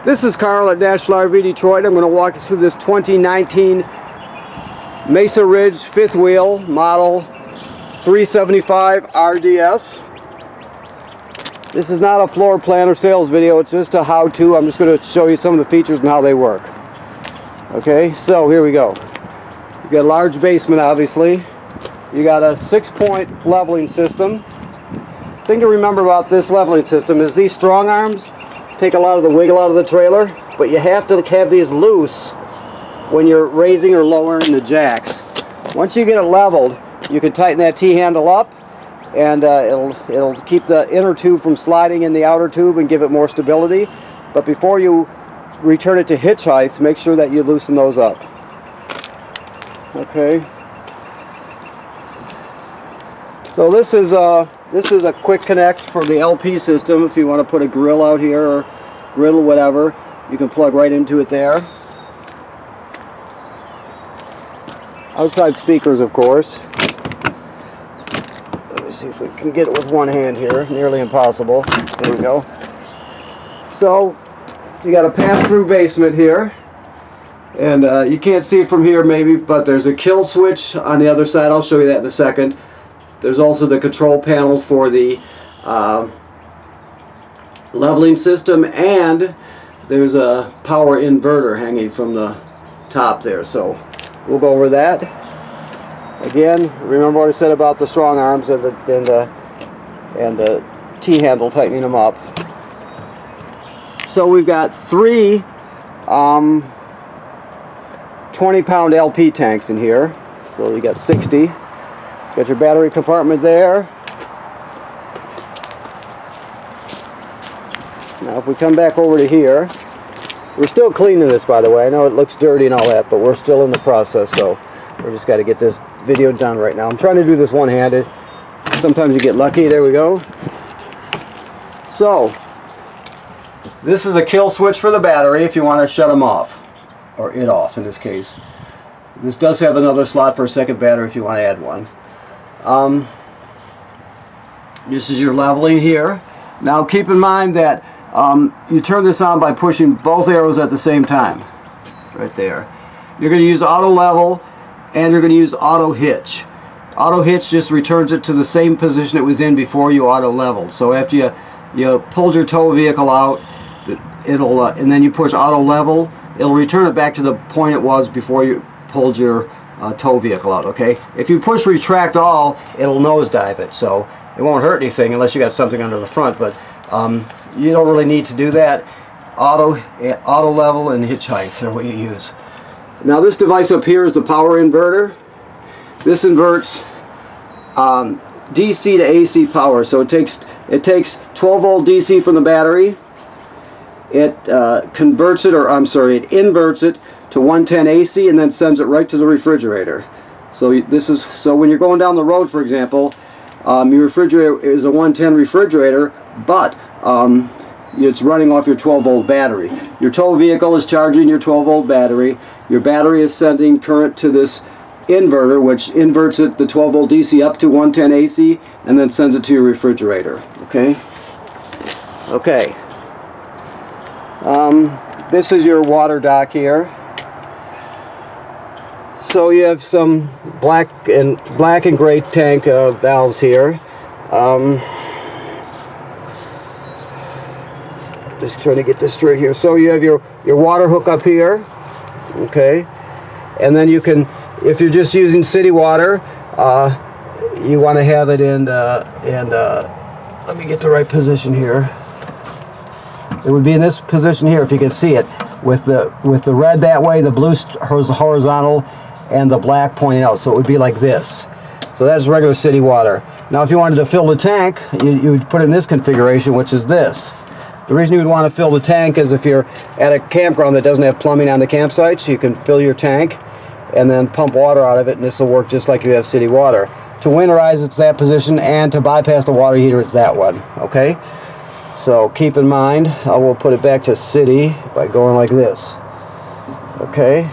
This is Carl at National RV Detroit. I'm going to walk you through this 2019 Mesa Ridge fifth wheel model 375 RDS. This is not a floor plan or sales video, it's just a how-to. I'm just going to show you some of the features and how they work. Okay, so here we go. You've got a large basement, obviously. You got a 6-point leveling system. The thing to remember about this leveling system is these strong arms take a lot of the wiggle out of the trailer, but you have to have these loose when you're raising or lowering the jacks. Once you get it leveled, you can tighten that T-handle up, and it'll keep the inner tube from sliding in the outer tube and give it more stability. But before you return it to hitch height, make sure that you loosen those up. Okay. So this is a quick connect for the LP system. If you want to put a grill out here or griddle, whatever, you can plug right into it there. Outside speakers, of course. Let me see if we can get it with one hand here. Nearly impossible. There we go. So you got a pass-through basement here, and you can't see it from here maybe, but there's a kill switch on the other side. I'll show you that in a second. There's also the control panel for the leveling system, and there's a power inverter hanging from the top there. So we'll go over that. Again, remember what I said about the strong arms and the T-handle, tightening them up. So we've got three 20-pound LP tanks in here. So you got 60. Got your battery compartment there. Now if we come back over to here, we're still cleaning this, by the way. I know it looks dirty and all that, but we're still in the process, so we just got to get this video done right now. I'm trying to do this one-handed. Sometimes you get lucky. There we go. So this is a kill switch for the battery if you want to shut them off, or it off in this case. This does have another slot for a second battery if you want to add one. This is your leveling here. Now keep in mind that you turn this on by pushing both arrows at the same time. Right there. You're going to use auto level, and you're going to use auto hitch. Auto hitch just returns it to the same position it was in before you auto leveled. So after you pulled your tow vehicle out, it'll and then you push auto level, it'll return it back to the point it was before you pulled your tow vehicle out. Okay, if you push retract all, it'll nosedive it, so it won't hurt anything unless you got something under the front, but you don't really need to do that. Auto level and hitch height are what you use. Now this device up here is the power inverter. This inverts DC to AC power, so it takes 12-volt DC from the battery. It converts it, or I'm sorry, it inverts it to 110 AC and then sends it right to the refrigerator. So when you're going down the road, for example, your refrigerator is a 110 refrigerator, but it's running off your 12-volt battery. Your tow vehicle is charging your 12-volt battery. Your battery is sending current to this inverter, which inverts it, the 12-volt DC, up to 110 AC and then sends it to your refrigerator. Okay. Okay. This is your water dock here. So you have some black and gray tank valves here. Just trying to get this straight here. So you have your water hook up here, okay, and then you can, if you're just using city water, you want to have it in let me get the right position here. It would be in this position here if you can see it, with the red that way, the blue horizontal, and the black pointing out. So it would be like this. So that's regular city water. Now if you wanted to fill the tank, you would put it in this configuration, which is this. The reason you would want to fill the tank is if you're at a campground that doesn't have plumbing on the campsite, so you can fill your tank and then pump water out of it, and this will work just like you have city water. To winterize, it's that position, and to bypass the water heater, it's that one. Okay? So keep in mind, I will put it back to city by going like this. Okay?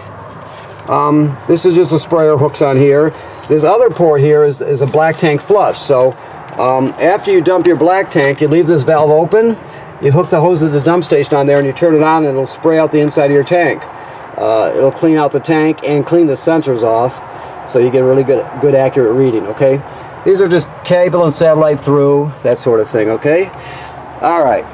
This is just a sprayer hooks on here. This other port here is a black tank flush. So after you dump your black tank, you leave this valve open, you hook the hose to the dump station on there and you turn it on and it'll spray out the inside of your tank. It'll clean out the tank and clean the sensors off, so you get a really good accurate reading, okay? These are just cable and satellite through, that sort of thing, okay? All right.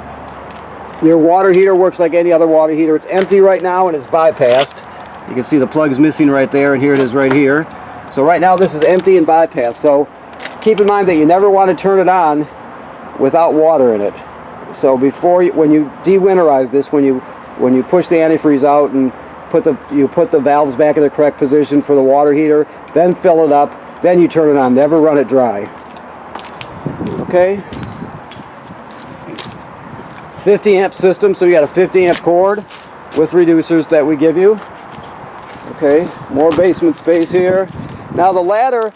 Your water heater works like any other water heater. It's empty right now and it's bypassed. You can see the plug's missing right there, and here it is right here. So right now this is empty and bypassed. So keep in mind that you never want to turn it on without water in it. So before when you de-winterize this, when you push the antifreeze out and you put the valves back in the correct position for the water heater, then fill it up, then you turn it on. Never run it dry. Okay? 50 amp system, so you got a 50 amp cord with reducers that we give you. Okay, more basement space here. Now the ladder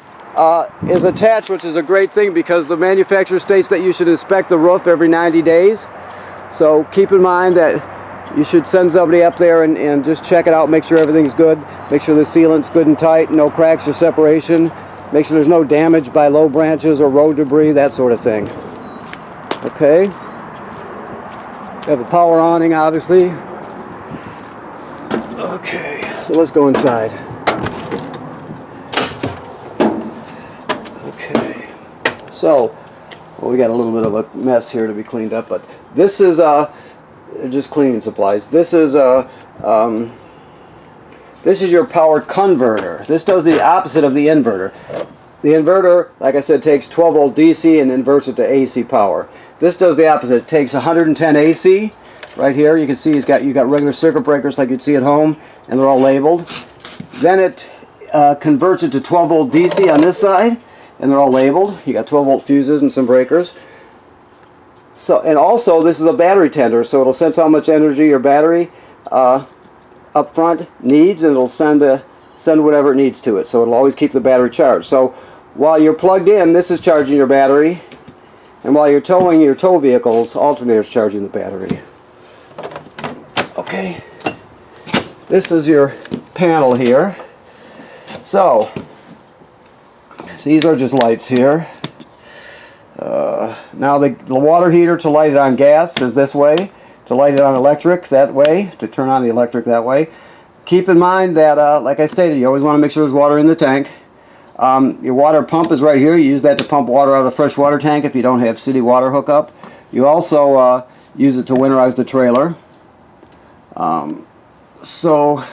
is attached, which is a great thing because the manufacturer states that you should inspect the roof every 90 days. So keep in mind that you should send somebody up there and just check it out, make sure everything's good, make sure the sealant's good and tight, no cracks or separation, make sure there's no damage by low branches or road debris, that sort of thing. Okay. We have a power awning, obviously. Okay, so let's go inside. Okay, so well, we got a little bit of a mess here to be cleaned up, but this is just cleaning supplies. This is your power converter. This does the opposite of the inverter. The inverter, like I said, takes 12 volt DC and inverts it to AC power. This does the opposite. It takes 110 AC. Right here, you can see you got regular circuit breakers like you'd see at home, and they're all labeled. Then it converts it to 12 volt DC on this side, and they're all labeled. You got 12 volt fuses and some breakers. So, and also this is a battery tender, so it'll sense how much energy your battery up front needs, and it'll send whatever it needs to it. So it'll always keep the battery charged. So while you're plugged in, this is charging your battery. And while you're towing your tow vehicles, alternator's charging the battery. Okay, this is your panel here. So, these are just lights here. Now the water heater, to light it on gas, is this way. To light it on electric, that way. To turn on the electric, that way. Keep in mind that, like I stated, you always want to make sure there's water in the tank. Your water pump is right here. You use that to pump water out of the fresh water tank if you don't have city water hookup. You also use it to winterize the trailer. So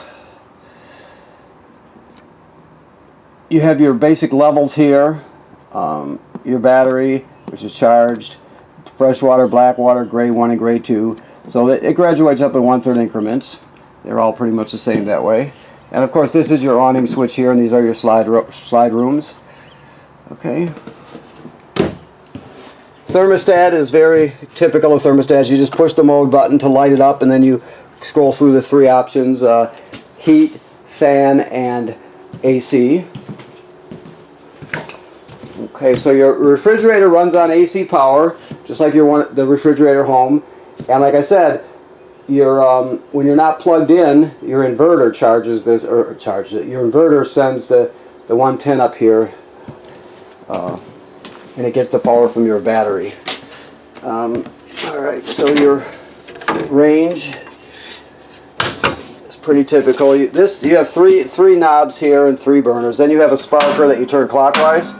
you have your basic levels here. Your battery, which is charged, fresh water, black water, gray 1 and gray 2. So that it graduates up in 1/3 increments. They're all pretty much the same that way. And of course this is your awning switch here, and these are your slide rooms. Okay. Thermostat is very typical of thermostats. You just push the mode button to light it up, and then you scroll through the 3 options, heat, fan, and AC. Okay, so your refrigerator runs on AC power, just like the refrigerator home. And like I said, when you're not plugged in, your inverter charges this, or charges it. Your inverter sends the 110 up here, and it gets the power from your battery. All right, so your range is pretty typical. You have three knobs here and 3 burners. Then you have a sparker that you turn clockwise,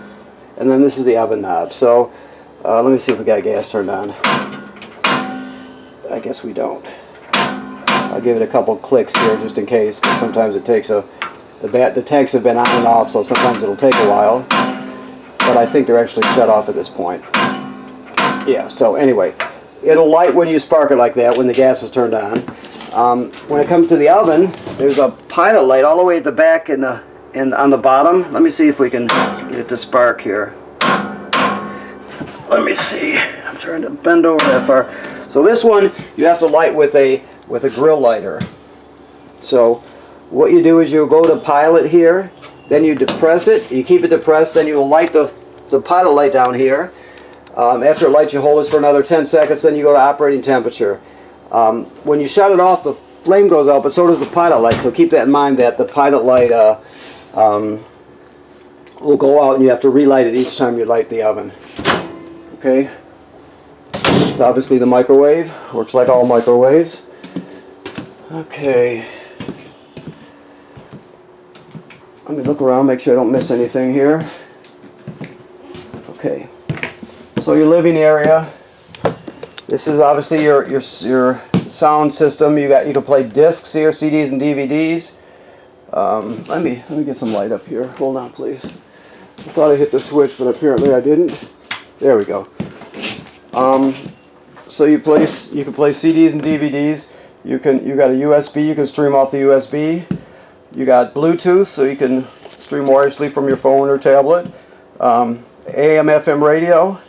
and then this is the oven knob. So let me see if we got gas turned on. I guess we don't. I'll give it a couple clicks here just in case, because sometimes it takes the tanks have been on and off, so sometimes it'll take a while. But I think they're actually shut off at this point. Yeah, so anyway, it'll light when you spark it like that, when the gas is turned on. When it comes to the oven, there's a pilot light all the way at the back and on the bottom. Let me see if we can get it to spark here. Let me see. I'm trying to bend over that far. So this one you have to light with a grill lighter. So what you do is you go to pilot here, then you depress it, you keep it depressed, then you'll light the pilot light down here. After it lights, you hold this for another 10 seconds, then you go to operating temperature. When you shut it off, the flame goes out, but so does the pilot light, so keep that in mind, that the pilot light will go out and you have to relight it each time you light the oven. Okay? It's obviously the microwave. Works like all microwaves. Okay. Let me look around, make sure I don't miss anything here. Okay. So your living area. This is obviously your sound system. You can play discs here, CDs and DVDs. Let me get some light up here. Hold on, please. I thought I hit the switch, but apparently I didn't. There we go. So you can play CDs and DVDs. You got a USB. You can stream off the USB. You got Bluetooth, so you can stream wirelessly from your phone or tablet. AM/FM radio,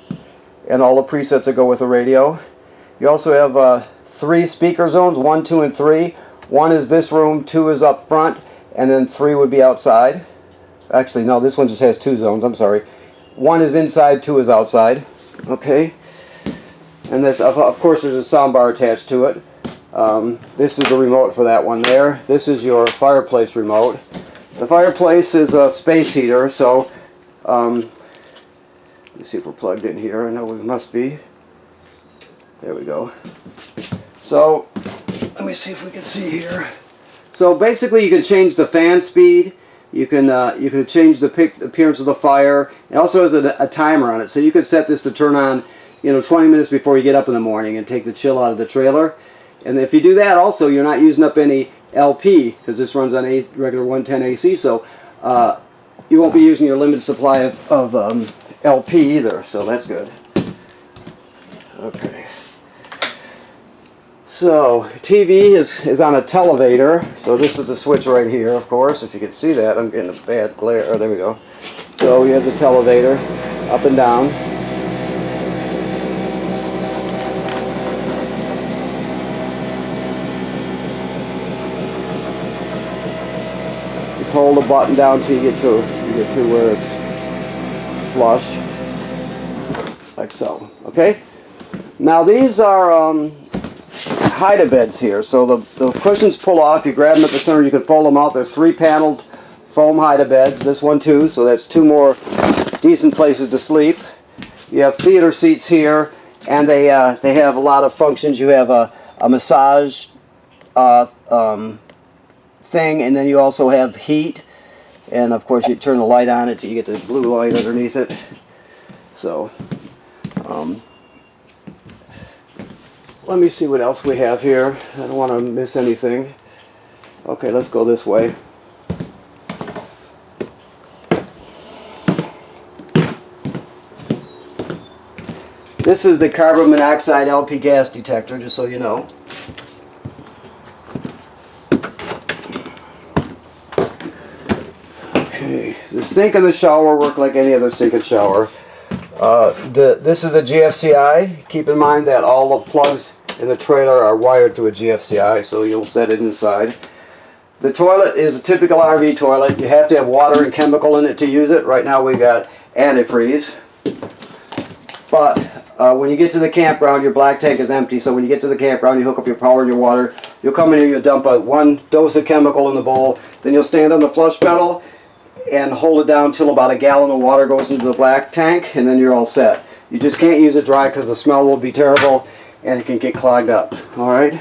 and all the presets that go with the radio. You also have 3 speaker zones, 1, 2, and 3. 1 is this room, 2 is up front, and then 3 would be outside. Actually, no, this one just has 2 zones, I'm sorry. 1 is inside, 2 is outside. Okay. And this, of course, there's a sound bar attached to it. This is the remote for that one there. This is your fireplace remote. The fireplace is a space heater, so let me see if we're plugged in here. I know we must be. There we go. So let me see if we can see here. So basically, you can change the fan speed. You can change the appearance of the fire. It also has a timer on it, so you can set this to turn on, 20 minutes before you get up in the morning and take the chill out of the trailer. And if you do that, also you're not using up any LP because this runs on regular 110 AC, so you won't be using your limited supply of LP either. So that's good. Okay. So TV is on a televator. So this is the switch right here, of course. If you can see that, I'm getting a bad glare. Oh, there we go. So we have the televator up and down. Just hold the button down till you get to where it's flush, like so. Okay. Now these are hide-a-beds here. So the cushions pull off. You grab them at the center. You can fold them out. They're 3-paneled foam hide-a-beds. This one too. So that's 2 more decent places to sleep. You have theater seats here, and they have a lot of functions. You have a massage thing, and then you also have heat. And of course, you turn the light on it, you get the blue light underneath it. So. Let me see what else we have here. I don't want to miss anything. Okay, let's go this way. This is the carbon monoxide LP gas detector, just so you know. Okay, the sink and the shower work like any other sink and shower. This is a GFCI. Keep in mind that all the plugs in the trailer are wired to a GFCI, so you'll set it inside. The toilet is a typical RV toilet. You have to have water and chemical in it to use it. Right now we got antifreeze. But when you get to the campground, your black tank is empty, so when you get to the campground, you hook up your power and your water. You'll come in here, you'll dump 1 dose of chemical in the bowl, then you'll stand on the flush pedal and hold it down until about 1 gallon of water goes into the black tank, and then you're all set. You just can't use it dry because the smell will be terrible and it can get clogged up. Alright?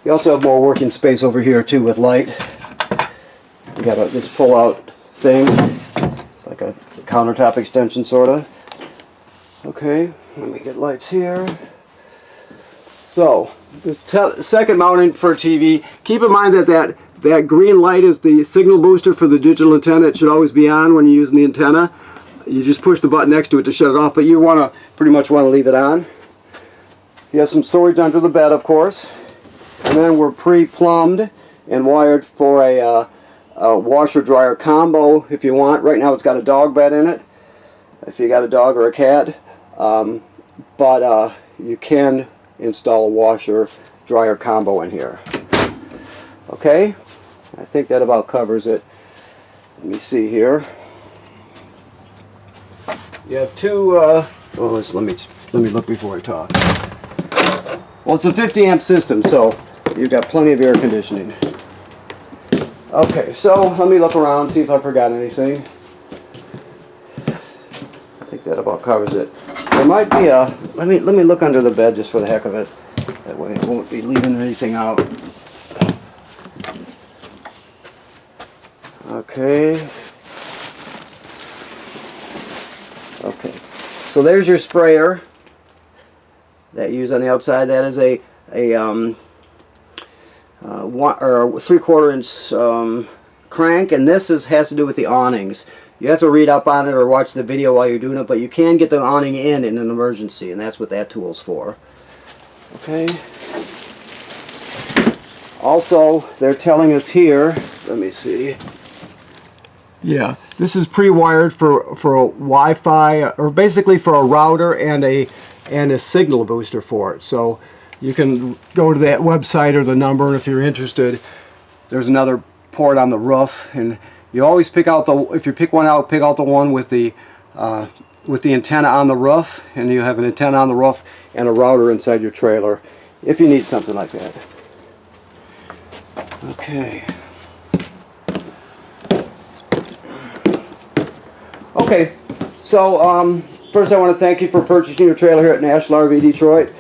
You also have more working space over here too with light. You got this pull-out thing, like a countertop extension sorta. Okay, let me get lights here. So, this second mounting for TV. Keep in mind that green light is the signal booster for the digital antenna. It should always be on when you're using the antenna. You just push the button next to it to shut it off, but you pretty much want to leave it on. You have some storage under the bed, of course. And then we're pre-plumbed and wired for a washer-dryer combo if you want. Right now it's got a dog bed in it, if you got a dog or a cat. But you can install a washer-dryer combo in here. Okay? I think that about covers it. Let me see here. You have 2. Let me look before I talk. Well, it's a 50 amp system, so you've got plenty of air conditioning. Okay, so let me look around, see if I forgot anything. I think that about covers it. The might be a, let me look under the bed just for the heck of it. That way it won't be leaving anything out. Okay. Okay. So there's your sprayer that you use on the outside. That is a 1 or 3/4 inch crank, and this has to do with the awnings. You have to read up on it or watch the video while you're doing it, but you can get the awning in an emergency, and that's what that tool's for. Okay. Also, they're telling us here, let me see. Yeah, this is pre-wired for a Wi-Fi, or basically for a router and a signal booster for it. So you can go to that website or the number, and if you're interested, there's another port on the roof, and you always pick out the, if you pick one out, pick out the one with the antenna on the roof, and you have an antenna on the roof and a router inside your trailer if you need something like that. Okay. Okay, so first I want to thank you for purchasing your trailer here at National RV Detroit.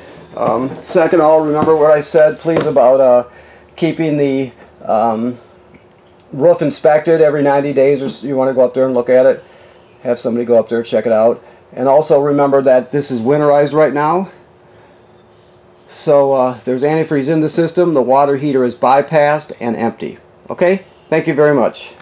Second of all, remember what I said, please, about keeping the roof inspected every 90 days, or so. You want to go up there and look at it. Have somebody go up there and check it out. And also remember that this is winterized right now. So there's antifreeze in the system. The water heater is bypassed and empty. Okay? Thank you very much.